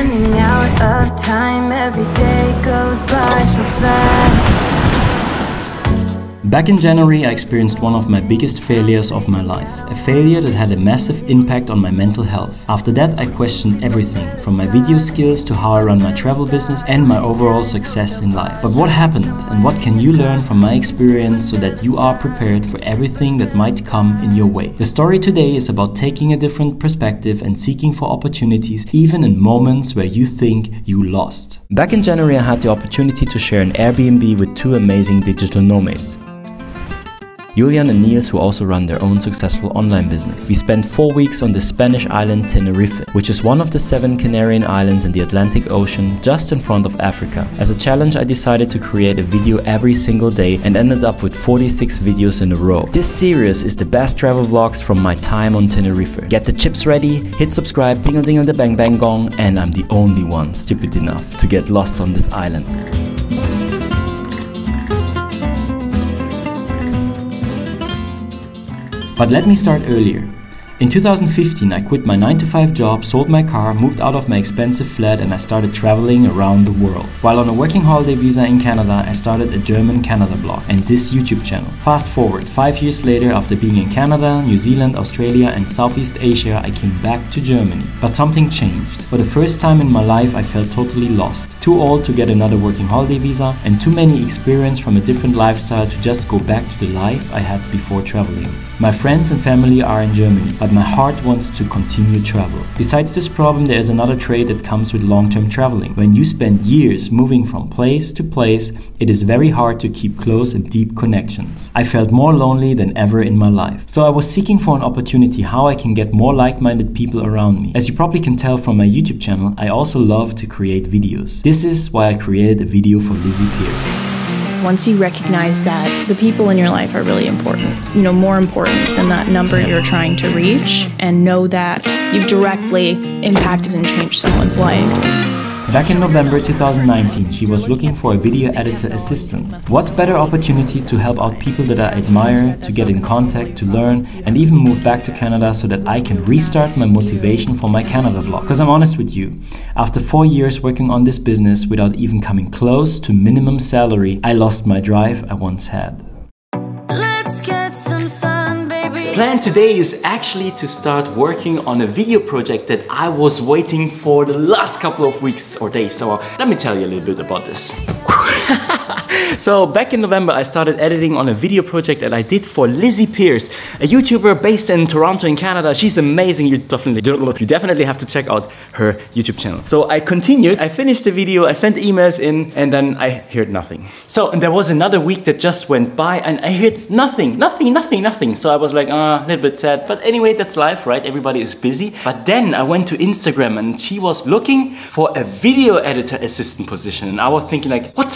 running out of time. Every day goes by so fast. Back in January, I experienced one of my biggest failures of my life. A failure that had a massive impact on my mental health. After that, I questioned everything, from my video skills to how I run my travel business and my overall success in life. But what happened, and what can you learn from my experience so that you are prepared for everything that might come in your way? The story today is about taking a different perspective and seeking for opportunities even in moments where you think you lost. Back in January, I had the opportunity to share an Airbnb with two amazing digital nomads, Julian and Niels, who also run their own successful online business. We spent 4 weeks on the Spanish island Tenerife, which is one of the 7 Canarian islands in the Atlantic Ocean just in front of Africa. As a challenge, I decided to create a video every single day and ended up with 46 videos in a row. This series is the best travel vlogs from my time on Tenerife. Get the chips ready, hit subscribe, dingle dingle the bang bang gong, and I'm the only one stupid enough to get lost on this island. But let me start earlier. In 2015, I quit my 9-to-5 job, sold my car, moved out of my expensive flat, and I started traveling around the world. While on a working holiday visa in Canada, I started a German Canada blog and this YouTube channel. Fast forward, 5 years later, after being in Canada, New Zealand, Australia, and Southeast Asia, I came back to Germany. But something changed. For the first time in my life, I felt totally lost. Too old to get another working holiday visa, and too many experience from a different lifestyle to just go back to the life I had before traveling. My friends and family are in Germany, but my heart wants to continue travel. Besides this problem, there is another trait that comes with long-term traveling. When you spend years moving from place to place, it is very hard to keep close and deep connections. I felt more lonely than ever in my life. So I was seeking for an opportunity how I can get more like-minded people around me. As you probably can tell from my YouTube channel, I also love to create videos. This is why I created a video for Lizzie Pearce. Once you recognize that the people in your life are really important, more important than that number you're trying to reach, and know that you've directly impacted and changed someone's life. Back in November 2019, she was looking for a video editor assistant. What better opportunity to help out people that I admire, to get in contact, to learn, and even move back to Canada so that I can restart my motivation for my Canada blog. Because I'm honest with you, after 4 years working on this business without even coming close to minimum salary, I lost my drive I once had. The plan today is actually to start working on a video project that I was waiting for the last couple of weeks or days. So let me tell you a little bit about this. So back in November, I started editing on a video project that I did for Lizzie Pearce, a YouTuber based in Toronto in Canada. She's amazing. You definitely have to check out her YouTube channel. So I continued, I finished the video, I sent emails in, and then I heard nothing. So there was another week that just went by and I heard nothing. So I was like, a little bit sad. But anyway, that's life, right? Everybody is busy. But then I went to Instagram and she was looking for a video editor assistant position. And I was thinking like, what?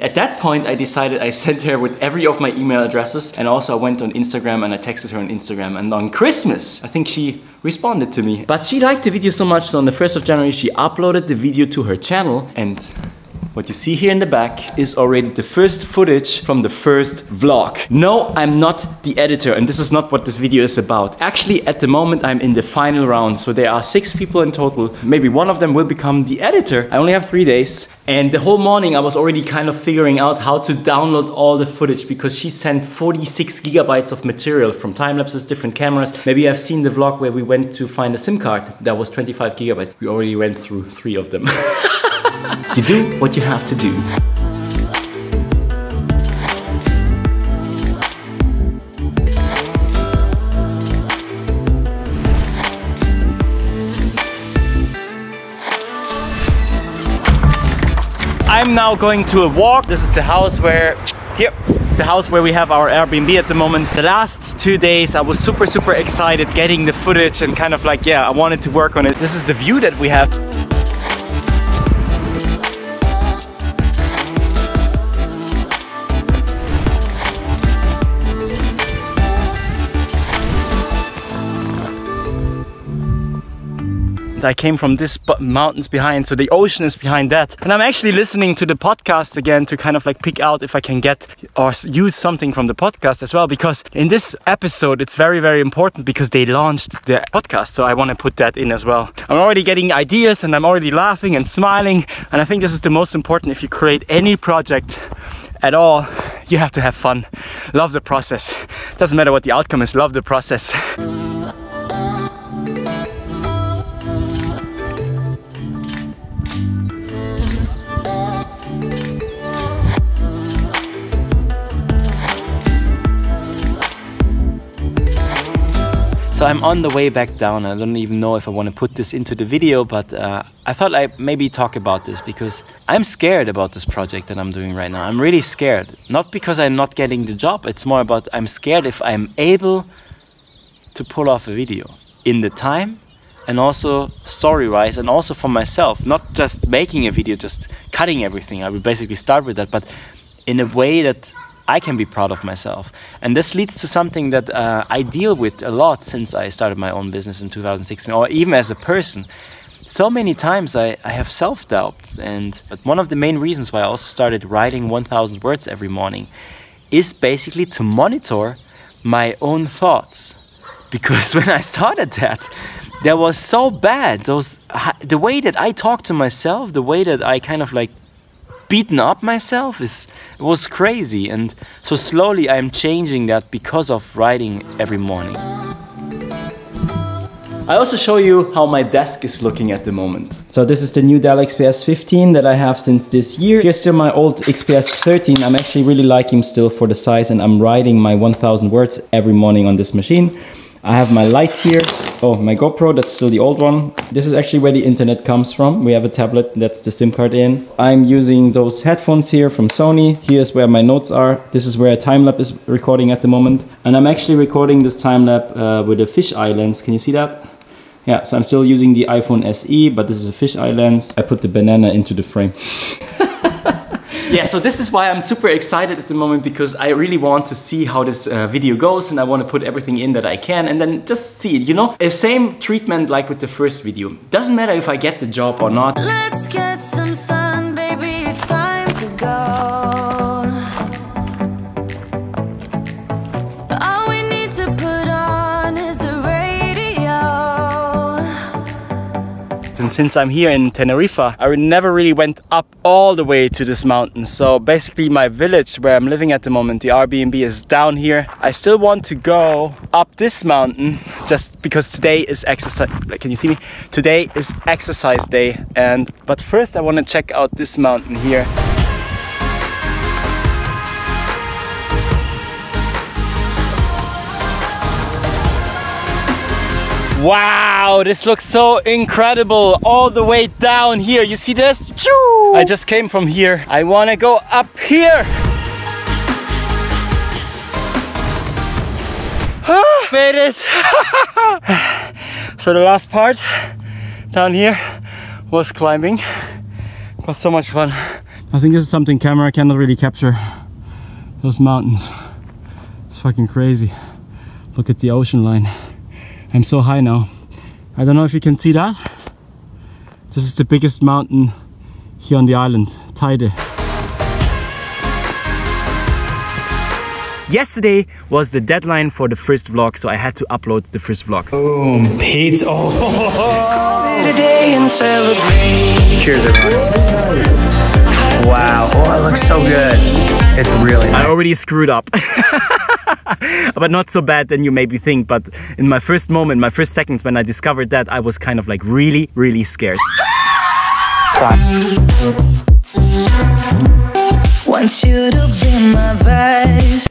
At that point, I decided I sent her with every of my email addresses, and also I went on Instagram and I texted her on Instagram, and on Christmas, I think she responded to me. But she liked the video so much, so on the 1st of January, she uploaded the video to her channel, and what you see here in the back is already the first footage from the first vlog. No, I'm not the editor, and this is not what this video is about. Actually, at the moment, I'm in the final round, so there are 6 people in total. Maybe one of them will become the editor. I only have 3 days. And the whole morning I was already kind of figuring out how to download all the footage, because she sent 46 gigabytes of material from time lapses, different cameras. Maybe I've seen the vlog where we went to find a SIM card. That was 25 gigabytes. We already went through 3 of them. You do what you have to do. I'm now going to a walk. This is the house where, the house where we have our Airbnb at the moment. The last 2 days I was super excited getting the footage and kind of like, yeah, I wanted to work on it. This is the view that we have. I came from this mountains behind, so the ocean is behind that. And I'm actually listening to the podcast again to kind of like pick out if I can get or use something from the podcast as well, because in this episode it's very, very important because they launched the podcast, so I want to put that in as well. I'm already getting ideas and I'm already laughing and smiling, and I think this is the most important if you create any project at all. You have to have fun, love the process. Doesn't matter what the outcome is, love the process. So I'm on the way back down. I don't even know if I want to put this into the video, but I thought I'd maybe talk about this because I'm scared about this project that I'm doing right now. I'm really scared. Not because I'm not getting the job, it's more about I'm scared if I'm able to pull off a video in the time and also story-wise and also for myself. Not just making a video, just cutting everything. I will basically start with that, but in a way that I can be proud of myself. And this leads to something that I deal with a lot since I started my own business in 2016, or even as a person. So many times I have self-doubts, but one of the main reasons why I also started writing 1,000 words every morning is basically to monitor my own thoughts. Because when I started that was so bad. The way that I talk to myself, the way that I kind of like beaten up myself was crazy, and so slowly I'm changing that because of writing every morning. I also show you how my desk is looking at the moment. So this is the new Dell XPS 15 that I have since this year. Here's still my old XPS 13. I'm actually really liking him still for the size, and I'm writing my 1,000 words every morning on this machine. I have my light here. Oh, my GoPro, that's still the old one. This is actually where the internet comes from. We have a tablet, that's the SIM card in. I'm using those headphones here from Sony. Here's where my notes are. This is where a time-lapse is recording at the moment. And I'm actually recording this time-lapse with a fisheye lens. Can you see that? Yeah, so I'm still using the iPhone SE, but this is a fisheye lens. I put the banana into the frame. Yeah, so this is why I'm super excited at the moment, because I really want to see how this video goes, and I want to put everything in that I can and then just see it, you know? The same treatment like with the first video. Doesn't matter if I get the job or not. Let's get some sun, baby, it's time to go. All we need to put on is the radio. And since I'm here in Tenerife, I never really went up all the way to this mountain. So basically my village where I'm living at the moment, the Airbnb, is down here. I still want to go up this mountain just because today is exercise. Can you see me? Today is exercise day. But first I want to check out this mountain here. Wow, this looks so incredible all the way down here. You see this? Choo! I just came from here. I want to go up here. Made it. So the last part down here was climbing. It was so much fun. I think this is something camera cannot really capture. Those mountains. It's fucking crazy. Look at the ocean line. I'm so high now. I don't know if you can see that. This is the biggest mountain here on the island, Teide. Yesterday was the deadline for the first vlog, so I had to upload the first vlog. Boom, Pete. Oh. Cheers, everyone. Wow, oh, it looks so good. It's really nice. I already screwed up. But not so bad than you maybe think. But in my first moment, my first seconds when I discovered that, I was kind of like really, really scared. Want you to be my vice.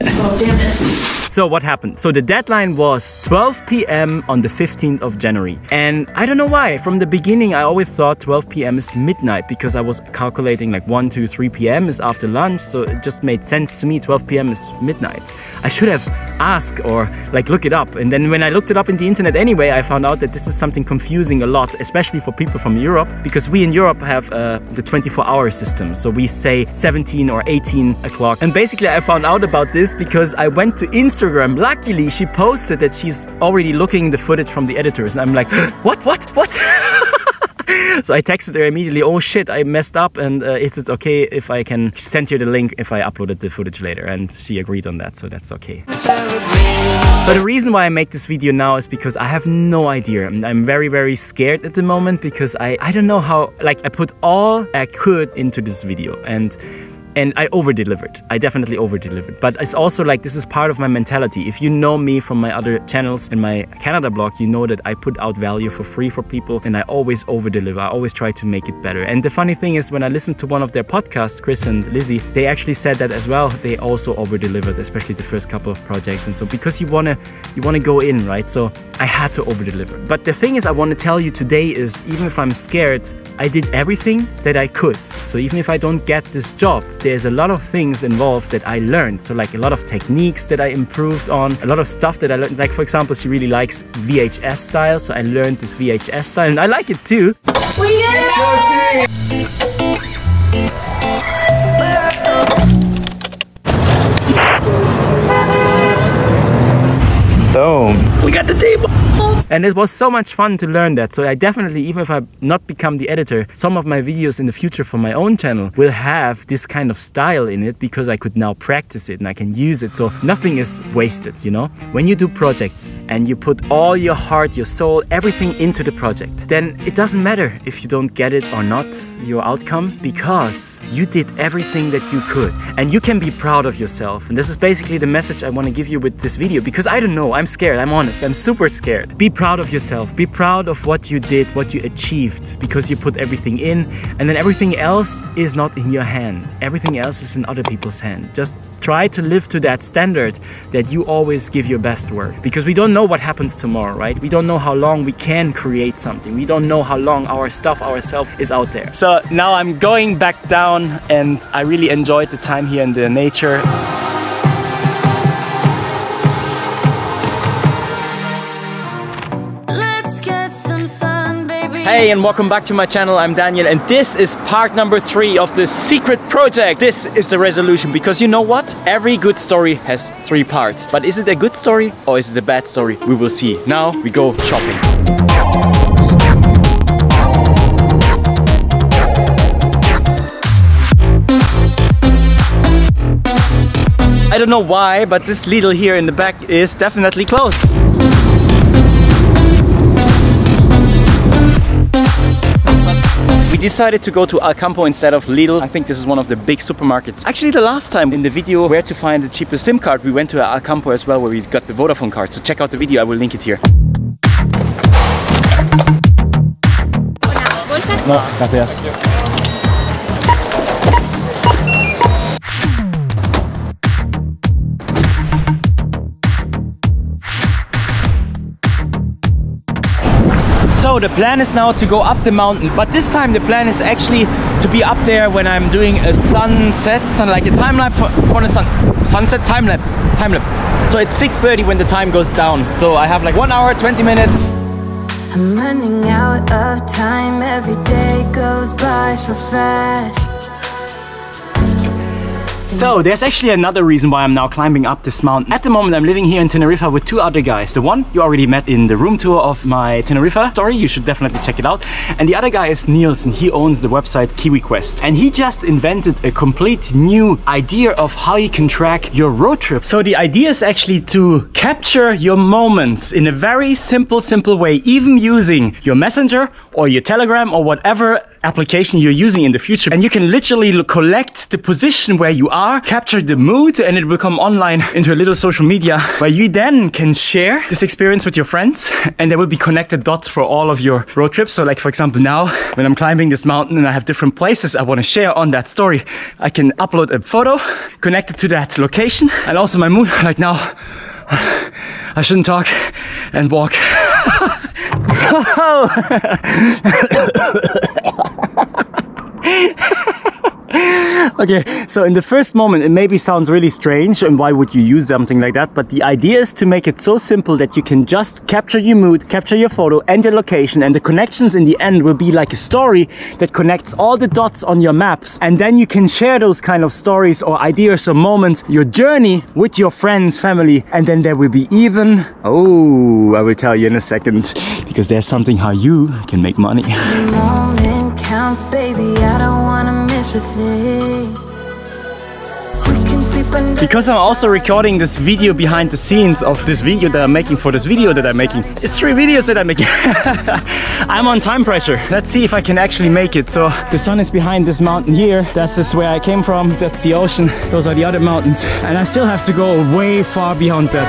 So what happened? So the deadline was 12 p.m. on the 15th of January. And I don't know why. From the beginning, I always thought 12 p.m. is midnight because I was calculating like 1 to 3 p.m. is after lunch. So it just made sense to me. 12 p.m. is midnight. I should have asked or like look it up. And then when I looked it up in the internet anyway, I found out that this is something confusing a lot, especially for people from Europe, because we in Europe have the 24-hour system. So we say 17 or 18 o'clock. And basically I found out about this because I went to Instagram. Luckily, she posted that she's already looking the footage from the editors. And I'm like, what? So I texted her immediately, oh shit, I messed up, and is it okay if I can send you the link if I uploaded the footage later? And she agreed on that, so that's okay. So the reason why I make this video now is because I have no idea. I'm very, very scared at the moment because I don't know how, like, I put all I could into this video, and I over-delivered. I definitely over-delivered. But it's also like, this is part of my mentality. If you know me from my other channels and my Canada blog, you know that I put out value for free for people, and I always over-deliver. I always try to make it better. And the funny thing is, when I listened to one of their podcasts, Chris and Lizzie, they actually said that as well. They also over-delivered, especially the first couple of projects. And so because you wanna go in, right? So I had to over-deliver. But the thing is, I want to tell you today is, even if I'm scared, I did everything that I could. So even if I don't get this job, there's a lot of things involved that I learned. So like a lot of techniques that I improved on, a lot of stuff that I learned. Like for example, she really likes VHS style. So I learned this VHS style and I like it too. Boom. We got the table. And it was so much fun to learn that. So I definitely, even if I not become the editor, some of my videos in the future for my own channel will have this kind of style in it because I could now practice it and I can use it. So nothing is wasted, you know? When you do projects and you put all your heart, your soul, everything into the project, then it doesn't matter if you don't get it or not, your outcome, because you did everything that you could. And you can be proud of yourself. And this is basically the message I want to give you with this video, because I don't know, I'm scared, I'm honest, I'm super scared. Be proud of yourself, be proud of what you did, what you achieved, because you put everything in, and then everything else is not in your hand. Everything else is in other people's hand. Just try to live to that standard that you always give your best work, because we don't know what happens tomorrow, right? We don't know how long we can create something. We don't know how long our stuff, ourselves is out there. So now I'm going back down, and I really enjoyed the time here in the nature. Hey, and welcome back to my channel. I'm Daniel, and this is part number 3 of the secret project. This is the resolution, because you know what? Every good story has 3 parts. But is it a good story or is it a bad story? We will see. Now we go shopping. I don't know why, but this Lidl here in the back is definitely closed. We decided to go to Alcampo instead of Lidl. I think this is one of the big supermarkets. Actually, the last time in the video where to find the cheapest SIM card, we went to Alcampo as well, where we got the Vodafone card. So check out the video, I will link it here. No, gracias. So the plan is now to go up the mountain, but this time the plan is actually to be up there when I'm doing a sunset, like a time lapse for the sunset time lapse. So it's 6:30 when the time goes down. So I have like 1 hour, 20 minutes. I'm running out of time, every day goes by so fast. So there's actually another reason why I'm now climbing up this mountain. At the moment I'm living here in Tenerife with 2 other guys. The one you already met in the room tour of my Tenerife story, you should definitely check it out. And the other guy is Niels, and he owns the website KiwiQuest. And he just invented a complete new idea of how you can track your road trip. So the idea is actually to capture your moments in a very simple way, even using your Messenger or your Telegram or whatever application you're using in the future. And you can literally collect the position where you are, capture the mood, and it will come online into a little social media where you then can share this experience with your friends, and there will be connected dots for all of your road trips. So like for example now, when I'm climbing this mountain and I have different places I want to share on that story, I can upload a photo connected to that location, and also my mood. Like now, I shouldn't talk and walk. Okay, so in the first moment it maybe sounds really strange, and why would you use something like that? But the idea is to make it so simple that you can just capture your mood, capture your photo and your location, and the connections in the end will be like a story that connects all the dots on your maps, and then you can share those kind of stories or ideas or moments, your journey with your friends, family, and then there will be even, oh, I will tell you in a second, because there's something how you can make money. The moment counts, baby, I don't wanna miss a thing. Because I'm also recording this video behind the scenes of this video that I'm making for this video that I'm making. It's 3 videos that I'm making. I'm on time pressure. Let's see if I can actually make it. So the sun is behind this mountain here. That's just where I came from. That's the ocean. Those are the other mountains. And I still have to go way far beyond that.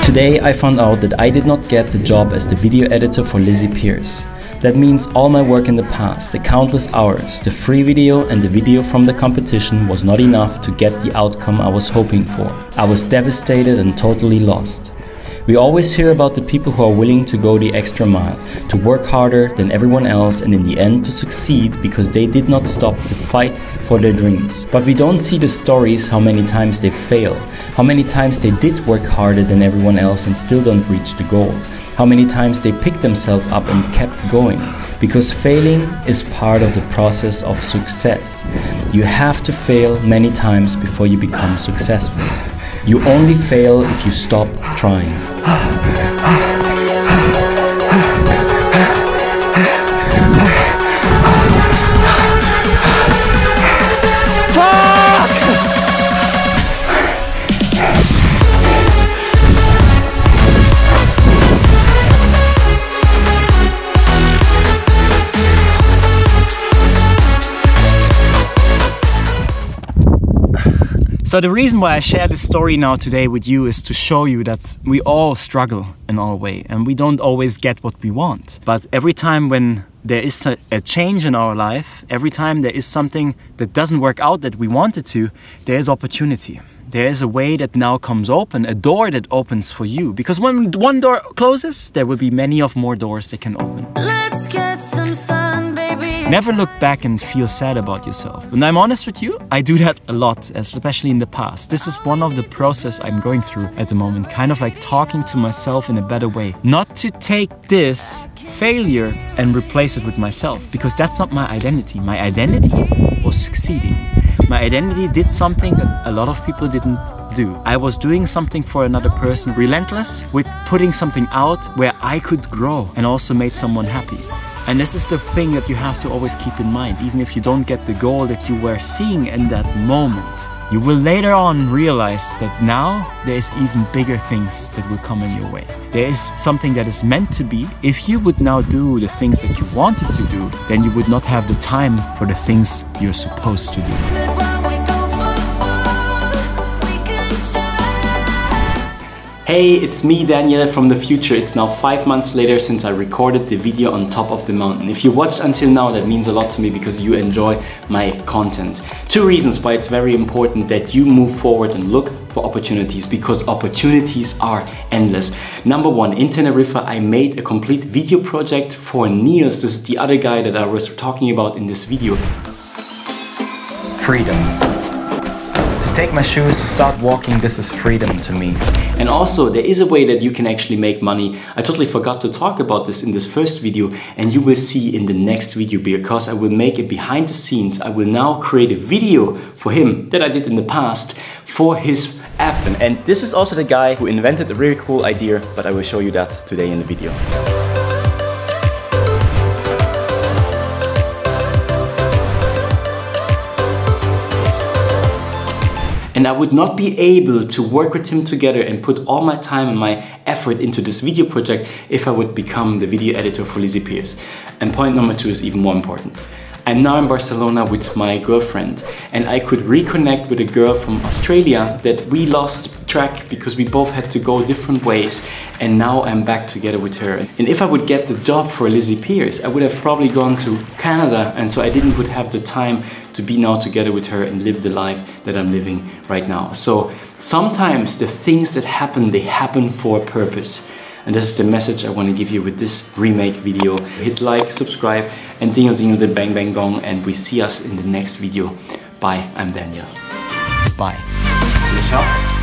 Today I found out that I did not get the job as the video editor for Lizzie Pierce. That means all my work in the past, the countless hours, the free video and the video from the competition was not enough to get the outcome I was hoping for. I was devastated and totally lost. We always hear about the people who are willing to go the extra mile, to work harder than everyone else and in the end to succeed because they did not stop to fight for their dreams. But we don't see the stories how many times they fail, how many times they did work harder than everyone else and still don't reach the goal, how many times they picked themselves up and kept going. Because failing is part of the process of success. You have to fail many times before you become successful. You only fail if you stop trying. So the reason why I share this story now today with you is to show you that we all struggle in our way and we don't always get what we want. But every time when there is a change in our life, every time there is something that doesn't work out that we wanted to, there is opportunity. There is a way that now comes open, a door that opens for you. Because when one door closes, there will be many of more doors that can open. Let's get some sun, baby. Never look back and feel sad about yourself. When I'm honest with you, I do that a lot, especially in the past. This is one of the process I'm going through at the moment, kind of like talking to myself in a better way. Not to take this failure and replace it with myself, because that's not my identity. My identity was succeeding. My identity did something that a lot of people didn't do. I was doing something for another person, relentless with putting something out where I could grow and also made someone happy. And this is the thing that you have to always keep in mind. Even if you don't get the goal that you were seeing in that moment, you will later on realize that now there is even bigger things that will come in your way. There is something that is meant to be. If you would now do the things that you wanted to do, then you would not have the time for the things you're supposed to do. Hey, it's me, Daniel from the future. It's now 5 months later since I recorded the video on top of the mountain. If you watched until now, that means a lot to me because you enjoy my content. 2 reasons why it's very important that you move forward and look for opportunities, because opportunities are endless. Number 1, in Tenerife, I made a complete video project for Niels. This is the other guy that I was talking about in this video. Freedom. To take my shoes, to start walking, this is freedom to me. And also, there is a way that you can actually make money. I totally forgot to talk about this in this first video, and you will see in the next video, because I will make it behind the scenes. I will now create a video for him that I did in the past for his app. And this is also the guy who invented a really cool idea, but I will show you that today in the video. And I would not be able to work with him together and put all my time and my effort into this video project if I would become the video editor for Lizzie Pearce. And point number 2 is even more important. I'm now in Barcelona with my girlfriend, and I could reconnect with a girl from Australia that we lost track because we both had to go different ways, and now I'm back together with her. And if I would get the job for Lizzie Pearce, I would have probably gone to Canada, and so I would have the time to be now together with her and live the life that I'm living right now. So sometimes the things that happen, they happen for a purpose. And this is the message I want to give you with this remake video. Hit like, subscribe, and dingle dingle the bang bang gong, and we see us in the next video. Bye, I'm Daniel. Bye.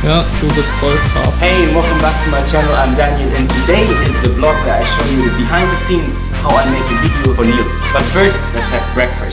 Ja, du bist voll scharf. Hey, and welcome back to my channel. I'm Daniel, and today is the vlog where I show you the behind the scenes how I make a video for Niels. But first, let's have breakfast.